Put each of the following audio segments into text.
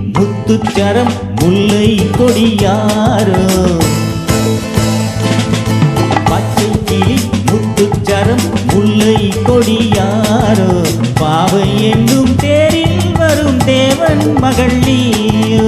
முத்துச்சரம் முல்லை கொடியாரோ பச்சை கிளி முத்துச்சரம் முல்லை கொடியாரோ பாவை என்னும் தேரில் வரும் தேவன் மகள் நீயோ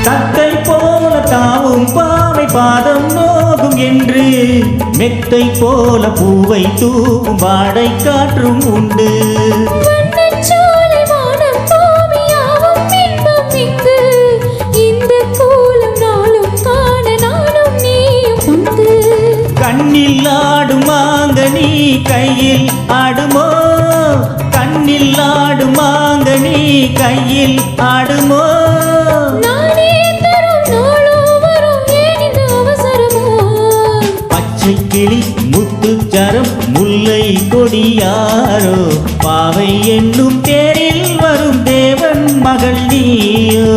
தத்தை போல தாவும் பாவை பாதம் நோகும் என்று மெத்தை போல பூவை தூவும் வாடை காற்றும் உண்டு கண்ணில் ஆடும் மாங்கனி கையில் ஆடுமோ கண்ணில் ஆடும் மாங்கனி கையில் ஆடுமோ கிளி முத்துச்சரம் முல்லை கொடியாரோ பாவை என்னும் தேரில் வரும் தேவன் மகள் நீயோ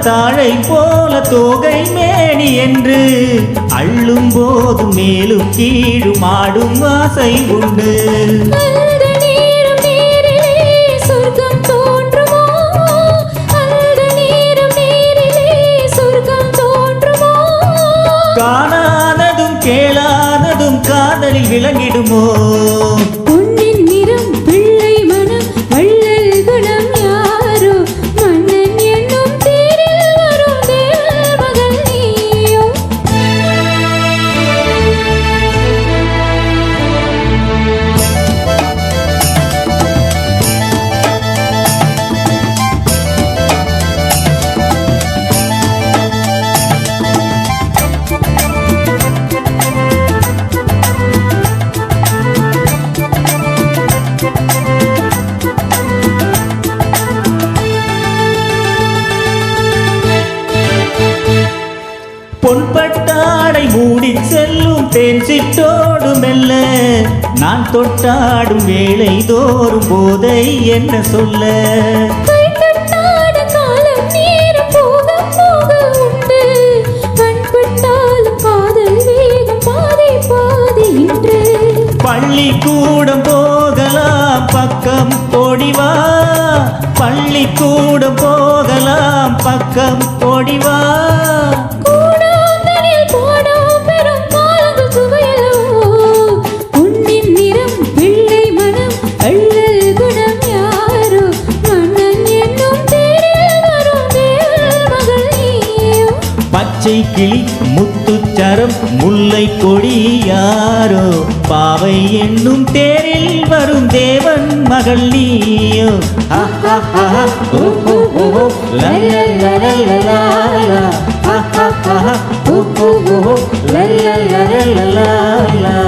தாழை போல தோகை மேனி என்று அள்ளும் போது மேலும் கீழும் ஆடும் ஆசை உண்டு காணாததும் கேளாததும் காதலில் விளங்கிடுமோ பொன்பட்டாடை மூடி செல்லும் தேன் சிட்டோடு மெல்ல நான் தொட்டாடும் வேளை தோறும் போதை என்ன சொல்ல பள்ளிக்கூடம் போகலாம் பக்கம் ஓடிவா பள்ளிக்கூடம் போகலாம் பக்கம் ஓடிவா பச்சை கிளி முத்துச்சரம் முல்லை கொடியாரோ பாவை என்னும் தேரில் வரும் தேவன் மகள் நீயோ லா